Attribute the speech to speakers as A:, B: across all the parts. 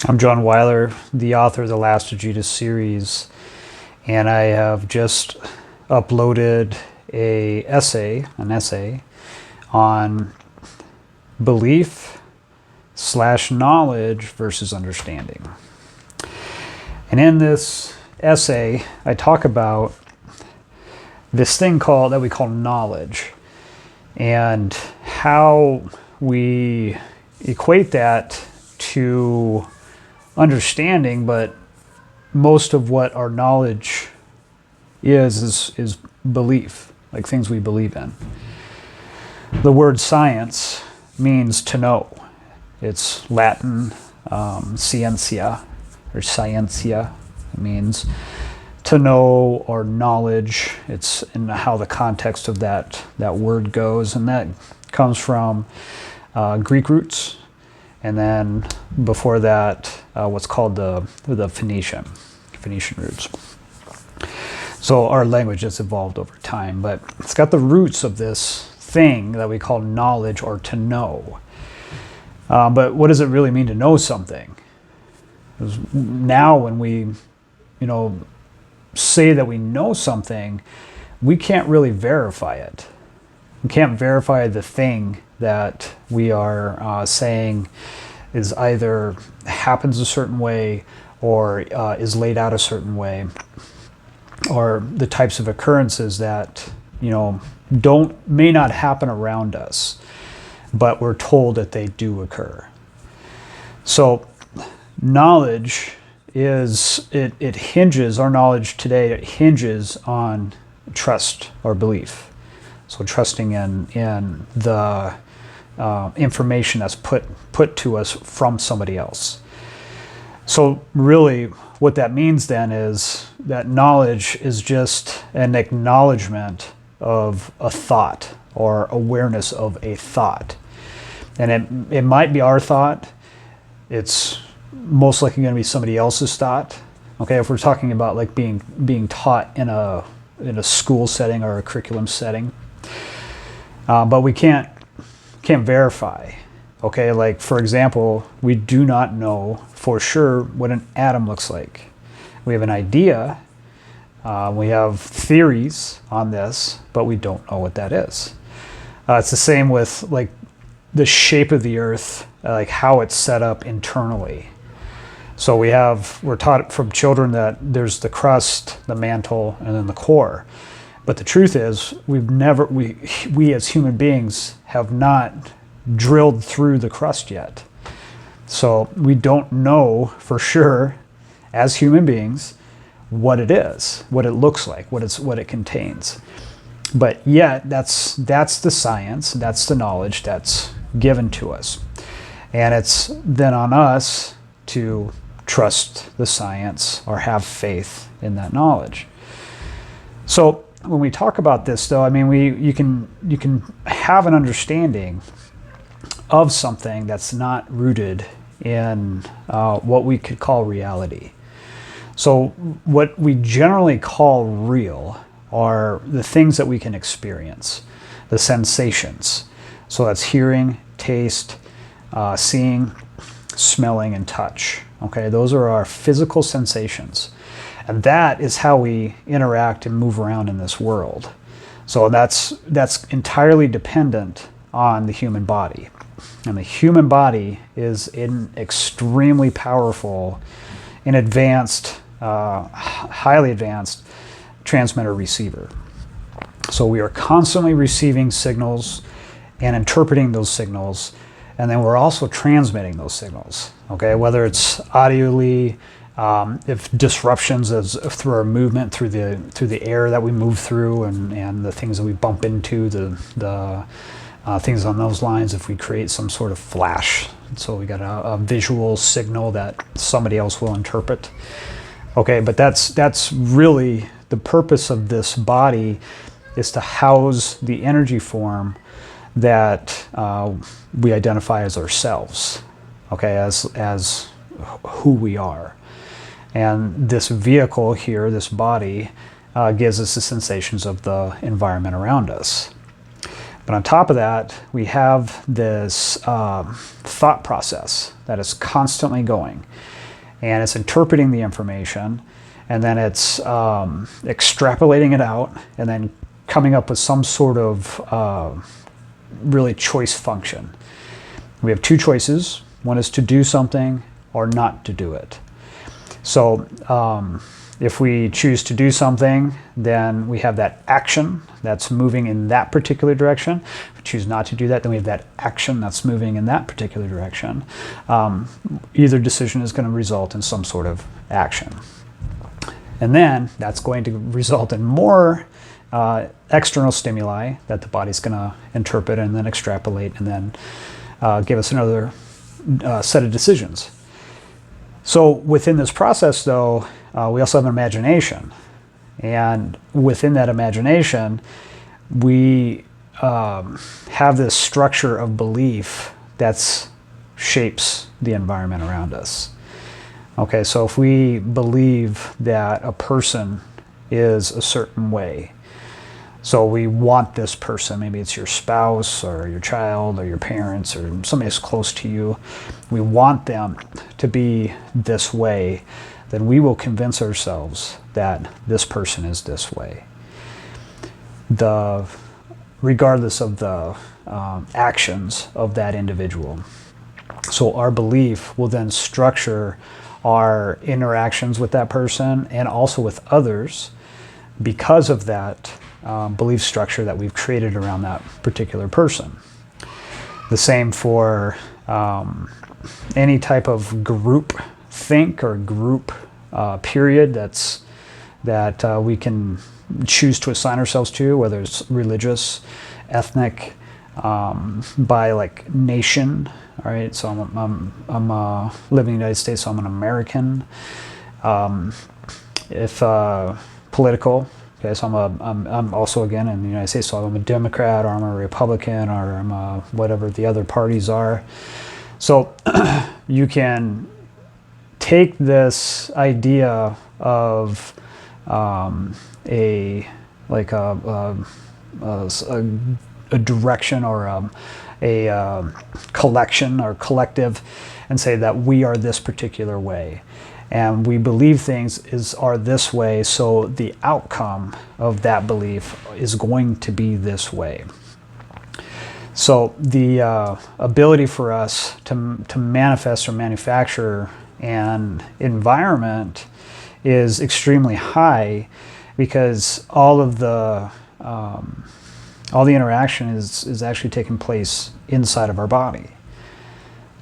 A: I'm John Weiler, the author of the Last Vegeta series, and I have just uploaded an essay on belief/knowledge versus understanding. And in this essay, I talk about this thing that we call knowledge, and how we equate that to understanding, but most of what our knowledge is belief, like things we believe in. The word science means to know. It's Latin, scientia, or scientia. It means to know or knowledge. It's in how the context of that word goes, and that comes from Greek roots, and then before that, what's called the Phoenician roots. So our language has evolved over time, but it's got the roots of this thing that we call knowledge, or to know. But what does it really mean to know something? Because now when we, say that we know something, we can't really verify it. We can't verify the thing that we are saying is either happens a certain way or is laid out a certain way, or the types of occurrences that may not happen around us, but we're told that they do occur. So knowledge our knowledge today, it hinges on trust or belief. So trusting in the information that's put to us from somebody else. So really what that means then is that knowledge is just an acknowledgement of a thought, or awareness of a thought. And it might be our thought. It's most likely going to be somebody else's thought. Okay, if we're talking about like being taught in a school setting or a curriculum setting, but we can't verify. Okay, like for example, we do not know for sure what an atom looks like. We have an idea, we have theories on this, but we don't know what that is. It's the same with like the shape of the earth, like how it's set up internally. So we're taught from children that there's the crust, the mantle, and then the core. But the truth is, we as human beings have not drilled through the crust yet. So we don't know for sure, as human beings, what it is, what it looks like, what it contains. But yet, that's the science, that's the knowledge that's given to us. And it's then on us to trust the science or have faith in that knowledge. So when we talk about this, though, I mean, you can have an understanding of something that's not rooted in what we could call reality. So what we generally call real are the things that we can experience, the sensations. So that's hearing, taste, seeing, smelling, and touch. Okay, those are our physical sensations. And that is how we interact and move around in this world. So that's entirely dependent on the human body. And the human body is an extremely powerful and advanced, highly advanced transmitter receiver. So we are constantly receiving signals and interpreting those signals, and then we're also transmitting those signals. Okay, whether it's audially, if disruptions through our movement through the air that we move through, and the things that we bump into, the things on those lines, if we create some sort of flash, so we got a visual signal that somebody else will interpret. Okay, but that's really the purpose of this body, is to house the energy form that we identify as ourselves. Okay, as who we are. And this vehicle here, this body, gives us the sensations of the environment around us. But on top of that, we have this thought process that is constantly going, and it's interpreting the information, and then it's extrapolating it out, and then coming up with some sort of really choice function. We have two choices. One is to do something or not to do it. So if we choose to do something, then we have that action that's moving in that particular direction. If we choose not to do that, then we have that action that's moving in that particular direction. Either decision is going to result in some sort of action. And then that's going to result in more external stimuli that the body's going to interpret and then extrapolate and then give us another set of decisions. So within this process, though, we also have an imagination. And within that imagination, we have this structure of belief that shapes the environment around us. Okay, so if we believe that a person is a certain way, so we want this person, maybe it's your spouse or your child or your parents or somebody who's close to you, we want them to be this way, then we will convince ourselves that this person is this way. Regardless of the actions of that individual. So our belief will then structure our interactions with that person and also with others because of that belief structure that we've created around that particular person. The same for any type of group think or group period that we can choose to assign ourselves to, whether it's religious, ethnic, by like nation. All right, so I'm living in the United States, so I'm an American. If political, okay, so I'm also again in the United States, so I'm a Democrat or I'm a Republican or I'm a whatever the other parties are. So you can take this idea of a direction or a collection or collective and say that we are this particular way. And we believe things are this way, so the outcome of that belief is going to be this way. So the ability for us to manifest or manufacture an environment is extremely high because all the interaction is actually taking place inside of our body.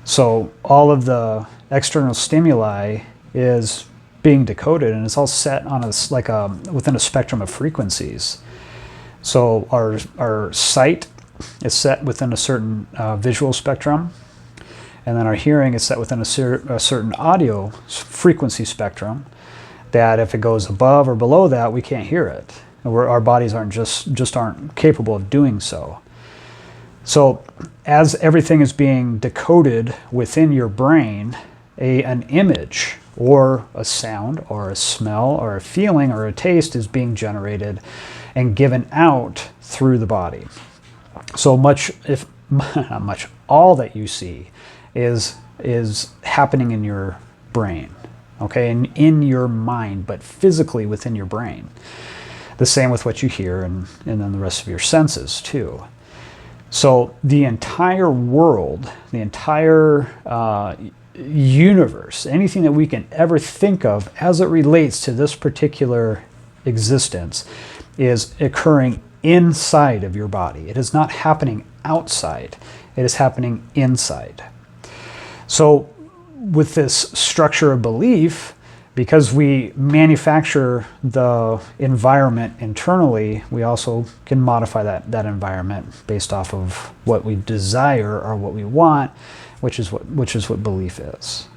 A: So all of the external stimuli is being decoded, and it's all set on within a spectrum of frequencies. So our sight is set within a certain visual spectrum, and then our hearing is set within a certain audio frequency spectrum. That if it goes above or below that, we can't hear it. Our bodies aren't capable of doing so. So as everything is being decoded within your brain, an image or a sound or a smell or a feeling or a taste is being generated and given out through the body. So much, if not much, all that you see is happening in your brain, okay, and in your mind, but physically within your brain. The same with what you hear and then the rest of your senses too. So the entire world, the entire universe, anything that we can ever think of as it relates to this particular existence is occurring inside of your body. It is not happening outside. It is happening inside. So with this structure of belief, because we manufacture the environment internally, we also can modify that environment based off of what we desire or what we want, which is what belief is.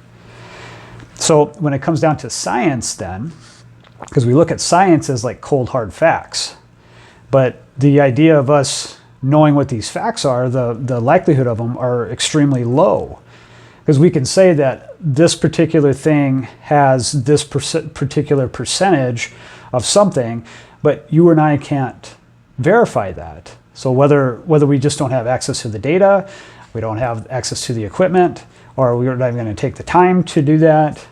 A: So when it comes down to science then, because we look at science as like cold hard facts, but the idea of us knowing what these facts are, the likelihood of them are extremely low. Because we can say that this particular thing has this particular percentage of something, but you and I can't verify that. So whether we just don't have access to the data, we don't have access to the equipment, or we're not even going to take the time to do that,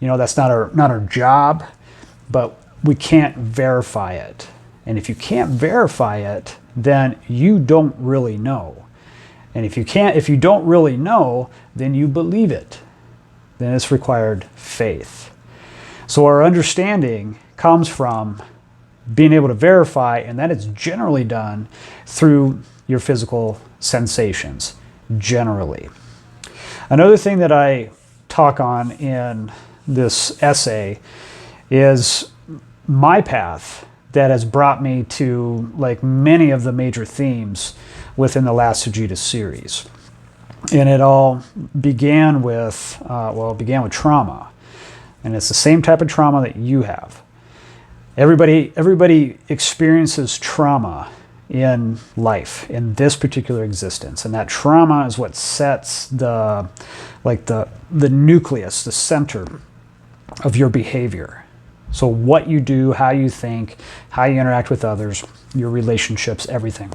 A: that's not our job, but we can't verify it. And if you can't verify it, then you don't really know. And if you don't really know, then you believe it. Then it's required faith. So our understanding comes from being able to verify, and that is generally done through your physical sensations, generally. Another thing that I talk on in this essay is my path that has brought me to like many of the major themes within the Last Sagittarius series. And it all began with, trauma. And it's the same type of trauma that you have. Everybody experiences trauma in life, in this particular existence. And that trauma is what sets the nucleus, the center of your behavior. So what you do, how you think, how you interact with others, your relationships, everything.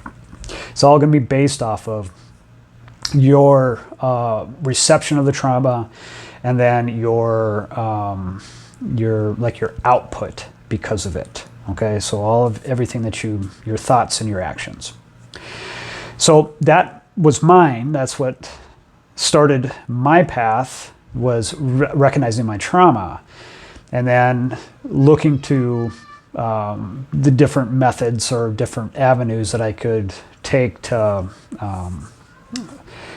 A: It's all going to be based off of your reception of the trauma, and then your output because of it. Okay, so all of everything that your thoughts and your actions. So that was mine. That's what started my path, was recognizing my trauma. And then looking to the different methods or different avenues that I could take to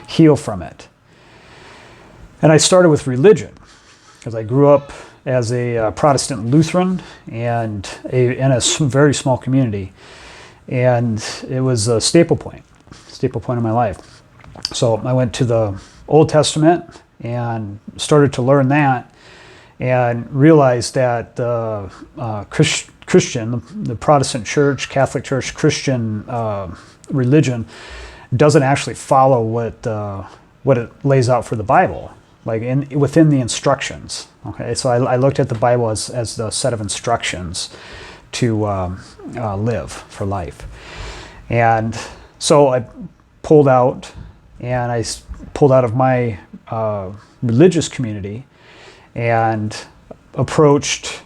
A: heal from it. And I started with religion, because I grew up as a Protestant Lutheran and in a very small community. And it was a staple point in my life. So I went to the Old Testament and started to learn that, and realized that the Christian, the Protestant Church, Catholic Church, Christian religion doesn't actually follow what it lays out for the Bible, like within the instructions. Okay, so I looked at the Bible as the set of instructions to live for life, and so I pulled out of my religious community and approached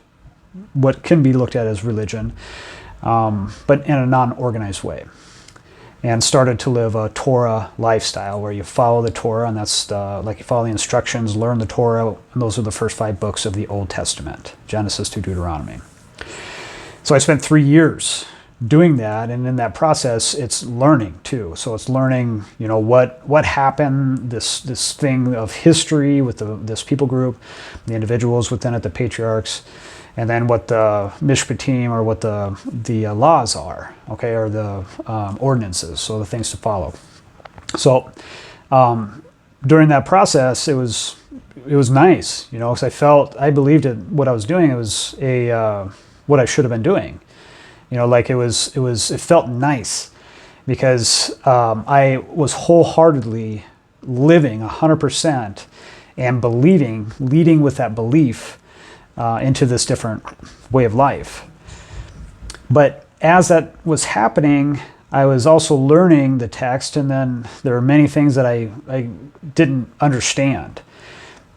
A: what can be looked at as religion, but in a non-organized way, and started to live a Torah lifestyle where you follow the Torah, and that's you follow the instructions, learn the Torah, and those are the first 5 books of the Old Testament, Genesis to Deuteronomy. So I spent 3 years doing that, and in that process, it's learning too. So it's learning, what happened, this thing of history with this people group, the individuals within it, the patriarchs, and then what the mishpatim, or what the laws are, okay, or the ordinances, so the things to follow. So during that process, it was nice, because I believed it, what I was doing, it was what I should have been doing. It felt nice, because I was wholeheartedly living 100% and leading with that belief into this different way of life. But as that was happening, I was also learning the text, and then there were many things that I didn't understand.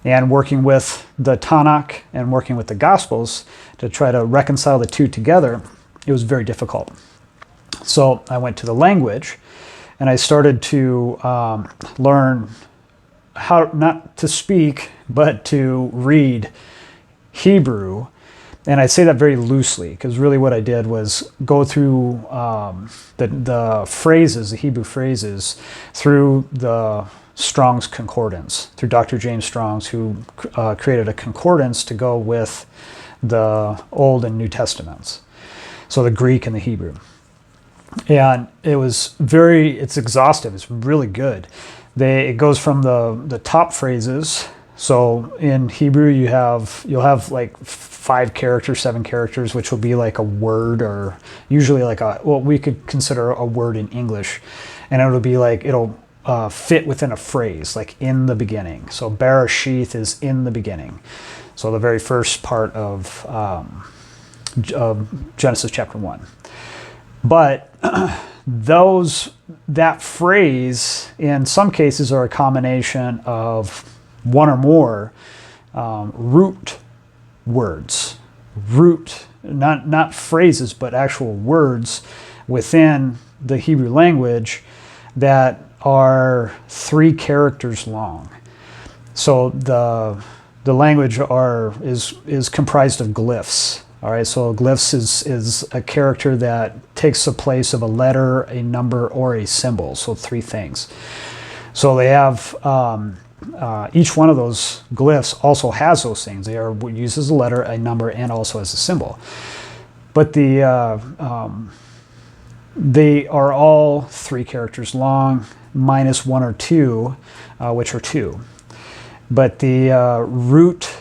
A: And working with the Tanakh and working with the Gospels to try to reconcile the two together, it was very difficult. So I went to the language, and I started to learn how not to speak, but to read Hebrew. And I say that very loosely, because really what I did was go through the phrases, the Hebrew phrases, through the Strong's Concordance, through Dr. James Strong's, who created a concordance to go with the Old and New Testaments. So the Greek and the Hebrew. And it's exhaustive. It's really good. It goes from the top phrases. So in Hebrew, you'll have like 5 characters, 7 characters, which will be like a word, or usually like what we could consider a word in English. And it'll be like, it'll fit within a phrase, like in the beginning. So Bereshith is in the beginning. So the very first part of Genesis chapter 1. But that phrase in some cases are a combination of one or more root words, not phrases, but actual words within the Hebrew language that are 3 characters long. So the language is comprised of glyphs. All right, so glyphs is a character that takes the place of a letter, a number, or a symbol. So 3 things. So they have each one of those glyphs also has those things. They are used as a letter, a number, and also as a symbol. But they are all 3 characters long, minus 1 or 2, which are 2. But the root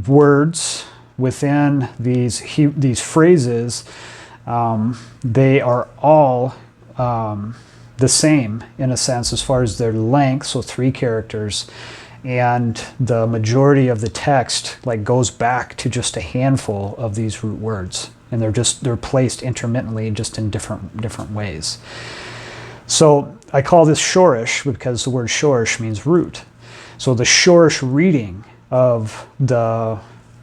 A: words within these phrases, they are all the same in a sense as far as their length, so 3 characters, and the majority of the text goes back to just a handful of these root words, and they're placed intermittently, just in different ways. So I call this shorish because the word shorish means root. So the shorish reading of the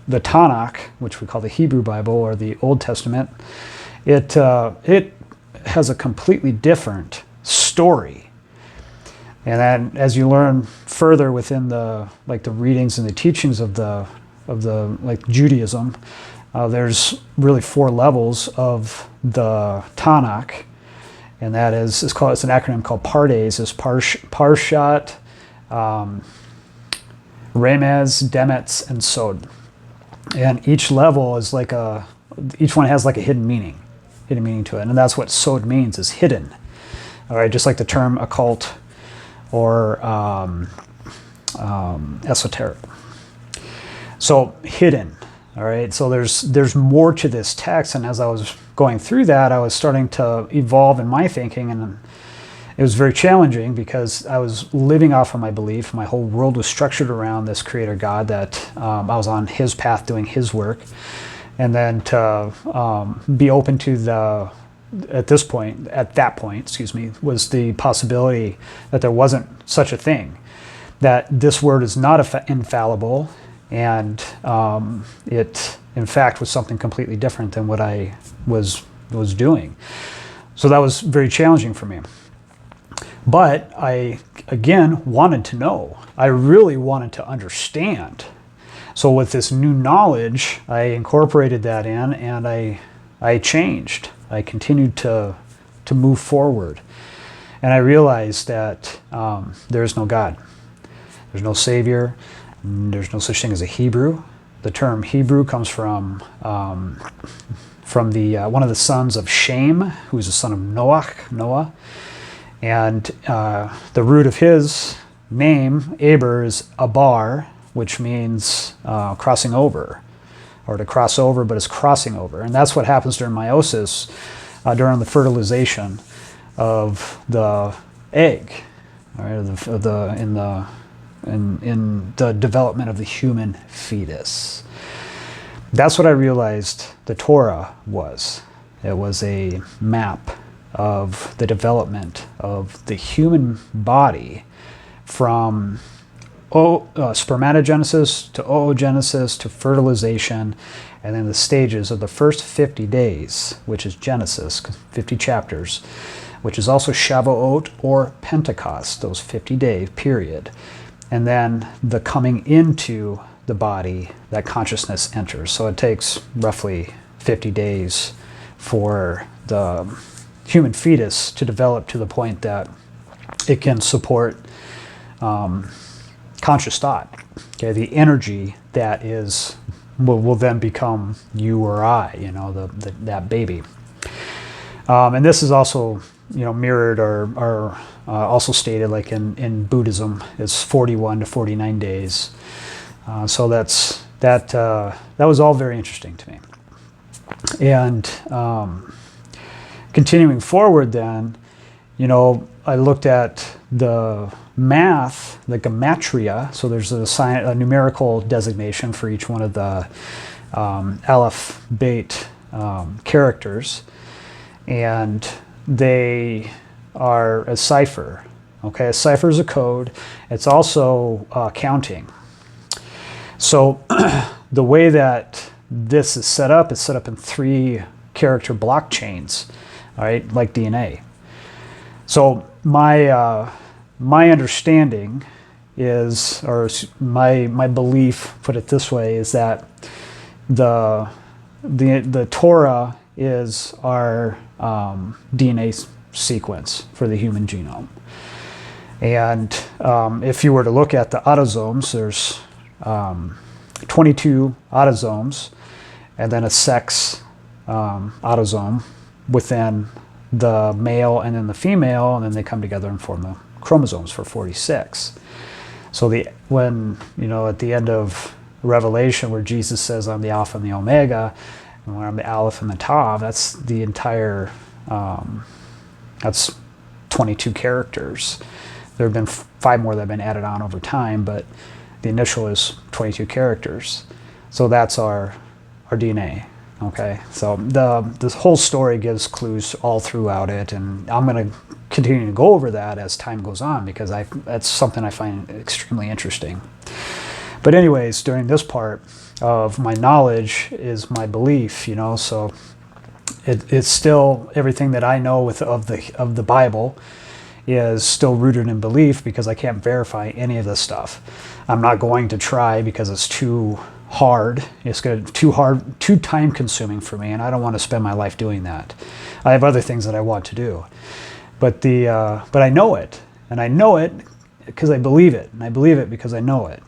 A: Tanakh, which we call the Hebrew Bible or the Old Testament, it has a completely different story. And then as you learn further within the readings and the teachings of the Judaism, there's really 4 levels of the Tanakh, and that it's an acronym called PARDES. It's Parshat, Remez, Demetz, and Sod. And each level is each one has a hidden meaning to it. And that's what Sod means, is hidden. All right, just like the term occult or esoteric. So hidden. All right, so there's more to this text, and as I was going through that, I was starting to evolve in my thinking, and it was very challenging because I was living off of my belief. My whole world was structured around this Creator God, that I was on His path doing His work. And then to be open to at that point, was the possibility that there wasn't such a thing, that this word is not infallible, and it, in fact, was something completely different than what I was doing. So that was very challenging for me. But I, again, wanted to know. I really wanted to understand. So with this new knowledge, I incorporated that in, and I changed. I continued to move forward. And I realized that there is no God. There's no Savior. There's no such thing as a Hebrew. The term Hebrew comes from the one of the sons of Shem, who is the son of Noah. And the root of his name, Aber, is Abar, which means crossing over, or to cross over, but it's crossing over. And that's what happens during meiosis, during the fertilization of the egg, right, in the development of the human fetus. That's what I realized the Torah was. It was a map of the development of the human body from spermatogenesis to oogenesis to fertilization, and then the stages of the first 50 days, which is Genesis, 50 chapters, which is also Shavuot or Pentecost, those 50-day period. And then the coming into the body that consciousness enters. So it takes roughly 50 days for the human fetus to develop to the point that it can support conscious thought. Okay, the energy that will then become you or I, that baby. And this is also, mirrored or also stated like in Buddhism, it's 41 to 49 days. So that was all very interesting to me. And continuing forward then, I looked at the math, the gematria. So there's a numerical designation for each one of the Aleph, Bet characters. And they are a cipher. Okay, a cipher is a code. It's also counting. So the way that this is set up in 3 character blockchains, all right, like DNA. So my understanding is, or my belief, put it this way, is that the Torah is our DNA sequence for the human genome. And if you were to look at the autosomes, there's 22 autosomes, and then a sex autosome within the male and then the female, and then they come together and form the chromosomes for 46. So when at the end of Revelation, where Jesus says, "I'm the Alpha and the Omega," and where I'm the Aleph and the Tav, that's the entire. That's 22 characters. There have been 5 more that have been added on over time, but the initial is 22 characters. So that's our DNA. Okay, so this whole story gives clues all throughout it, and I'm going to continue to go over that as time goes on, because that's something I find extremely interesting. But anyways, during this part of my knowledge is my belief, so it's still everything that I know of the Bible is still rooted in belief, because I can't verify any of this stuff. I'm not going to try, because it's too hard. It's too time consuming for me, and I don't want to spend my life doing that. I have other things that I want to do. But I know it, and I know it because I believe it, and I believe it because I know it.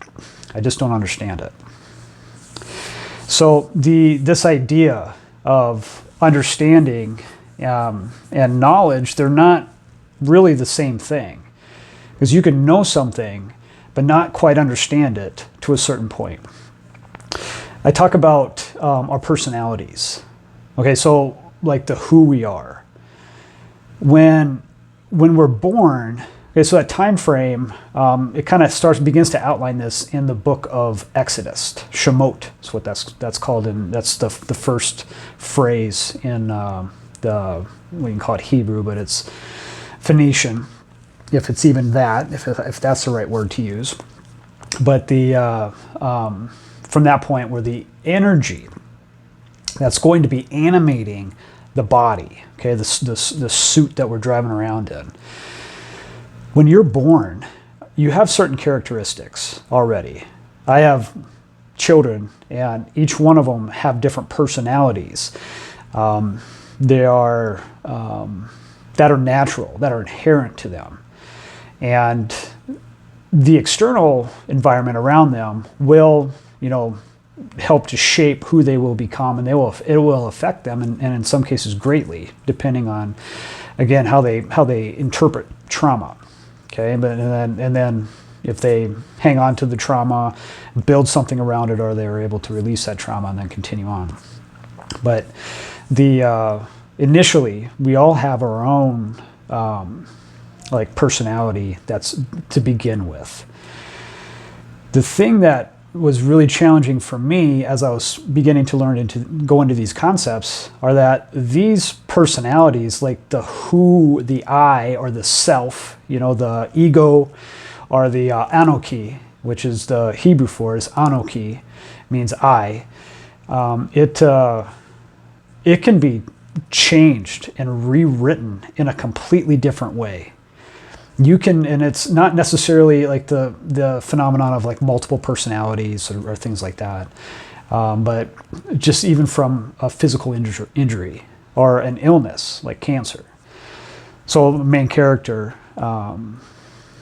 A: I just don't understand it. So this idea of understanding and knowledge, they're not really the same thing, because you can know something but not quite understand it to a certain point. I talk about our personalities. Okay, so like the who we are. When we're born, okay, so that time frame, it kind of begins to outline this in the book of Exodus. Shemot is what that's called, and that's the first phrase in we can call it Hebrew, but it's Phoenician, if it's even that, if that's the right word to use. But from that point, where the energy that's going to be animating the body, okay, the suit that we're driving around in. When you're born, you have certain characteristics already. I have children, and each one of them have different personalities. They are that are natural, that are inherent to them. And the external environment around them will, help to shape who they will become, and it will affect them, and in some cases greatly, depending on, again, how they interpret trauma. Okay, but and then if they hang on to the trauma, build something around it, or they're able to release that trauma and then continue on. But initially, we all have our own personality that's to begin with. The thing that was really challenging for me as I was beginning to go into these concepts are that these personalities, like the who, the I, or the self, the ego, or the Anoki, which is the Hebrew for is Anoki, means I. It can be changed and rewritten in a completely different way. You can, and it's not necessarily like the phenomenon of like multiple personalities or things like that, but just even from a physical injury or an illness like cancer. So the main character,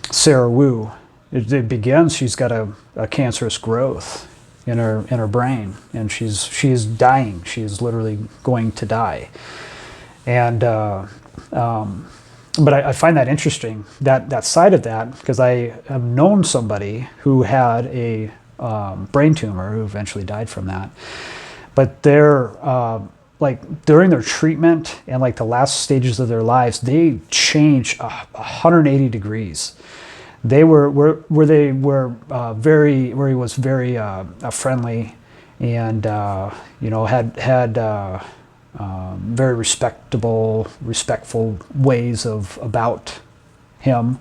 A: Sarah Wu, it begins, she's got a cancerous growth in her brain, and she's dying. She's literally going to die. And but I find that interesting, that side of that, because I have known somebody who had a brain tumor who eventually died from that. But they're during their treatment and like the last stages of their lives, they changed 180 degrees. They were he was very friendly, and had very respectful ways about him.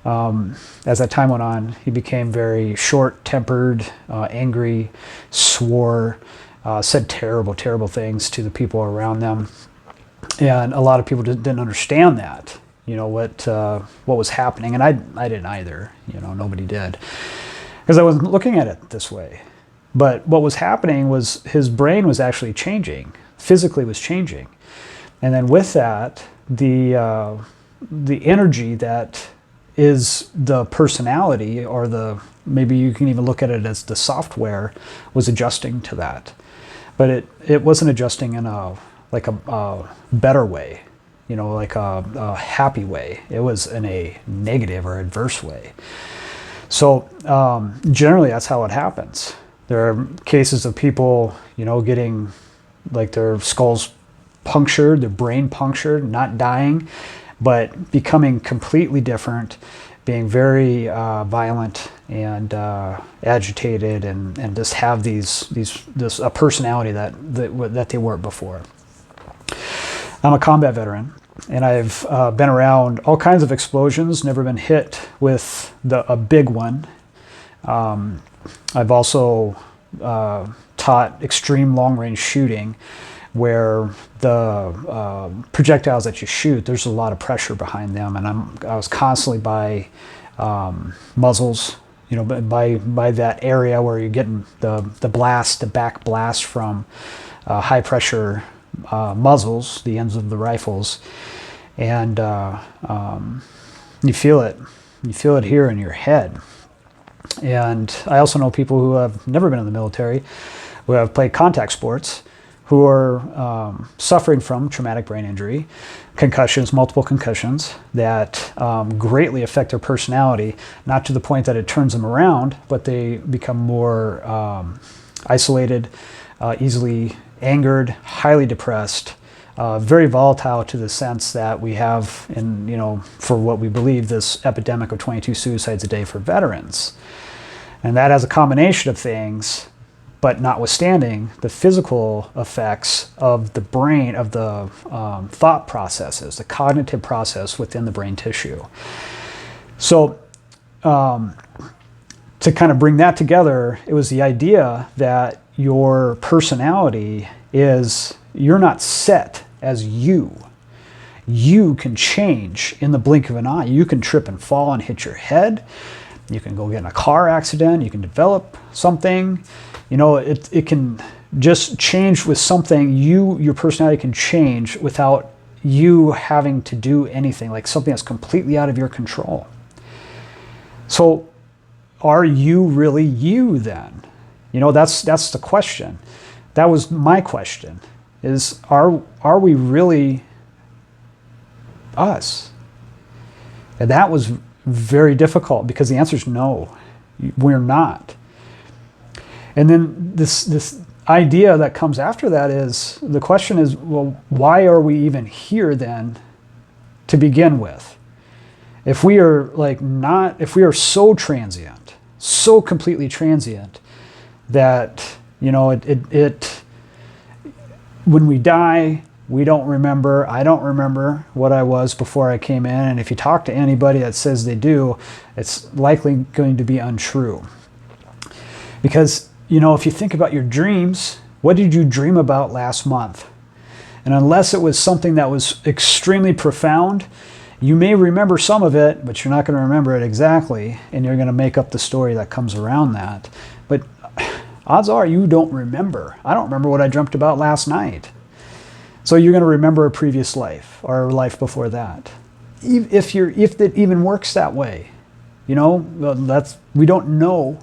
A: As that time went on, he became very short-tempered, angry, swore, said terrible things to the people around them. And a lot of people didn't understand that, what was happening. And I didn't either, nobody did. Because I wasn't looking at it this way. But what was happening was his brain was actually changing, physically was changing. And then with that, the energy that is the personality, or maybe you can even look at it as the software, was adjusting to that. But it wasn't adjusting in a better way, like a happy way. It was in a negative or adverse way. So generally that's how it happens. There are cases of people, getting like their skulls punctured, their brain punctured, not dying, but becoming completely different, being very violent and agitated, and just have this a personality that they weren't before. I'm a combat veteran, and I've been around all kinds of explosions, never been hit with a big one. I've also taught extreme long-range shooting, where the projectiles that you shoot, there's a lot of pressure behind them, and I was constantly by muzzles, by that area where you're getting the back blast from high pressure muzzles, the ends of the rifles, and you feel it here in your head. And I also know people who have never been in the military, who have played contact sports, who are suffering from traumatic brain injury, concussions, multiple concussions, that greatly affect their personality, not to the point that it turns them around, but they become more isolated, easily angered, highly depressed, very volatile, to the sense that we have, for what we believe, this epidemic of 22 suicides a day for veterans. And that has a combination of things, but notwithstanding the physical effects of the brain, of the thought processes, the cognitive process within the brain tissue. So to kind of bring that together, it was the idea that your personality is, you're not set as you. You can change in the blink of an eye. You can trip and fall and hit your head. You can go get in a car accident. You can develop something. It can just change with something. Your personality can change without you having to do anything, like something that's completely out of your control. So are you really you then? That's the question. That was my question, is are we really us? And that was very difficult, because the answer is no, we're not. And then this idea that comes after that is, the question is, well, why are we even here then to begin with? If we are if we are so transient, so completely transient, that when we die, we don't remember. I don't remember what I was before I came in. And if you talk to anybody that says they do, it's likely going to be untrue. Because, if you think about your dreams, what did you dream about last month? And unless it was something that was extremely profound, you may remember some of it, but you're not going to remember it exactly. And you're going to make up the story that comes around that. But odds are you don't remember. I don't remember what I dreamt about last night. So you're going to remember a previous life, or a life before that. If it even works that way, we don't know.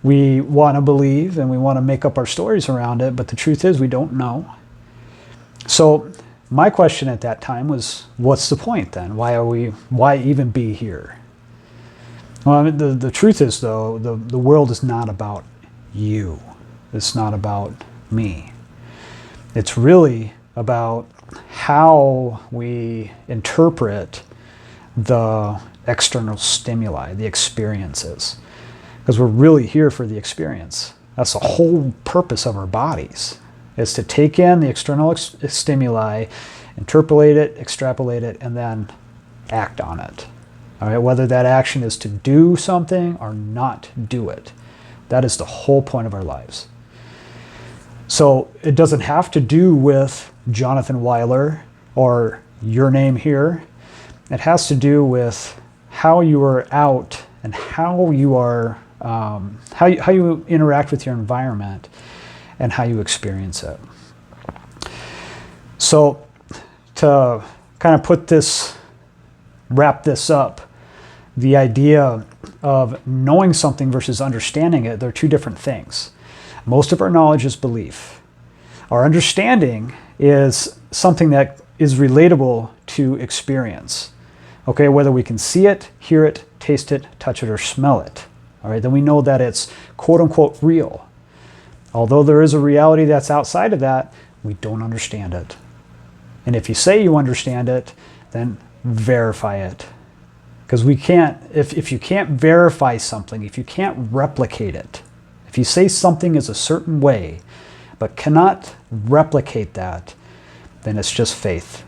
A: We want to believe, and we want to make up our stories around it, but the truth is we don't know. So my question at that time was, what's the point then? Why even be here? Well, the truth is, though, the world is not about you. It's not about me. It's really about how we interpret the external stimuli, the experiences. Because we're really here for the experience. That's the whole purpose of our bodies. is to take in the external stimuli, interpolate it, extrapolate it, and then act on it. All right, whether that action is to do something or not do it. That is the whole point of our lives. So it doesn't have to do with Jonathan Weiler or your name here. It has to do with how you are out and how you are, how you interact with your environment and how you experience it. So to kind of wrap this up, the idea of knowing something versus understanding it, they're two different things. Most of our knowledge is belief. Our understanding is something that is relatable to experience. Okay, whether we can see it, hear it, taste it, touch it, or smell it. All right, then we know that it's quote unquote real. Although there is a reality that's outside of that, we don't understand it. And if you say you understand it, then verify it. Because we can't, if you can't verify something, if you can't replicate it, if you say something is a certain way, but cannot replicate that, then it's just faith.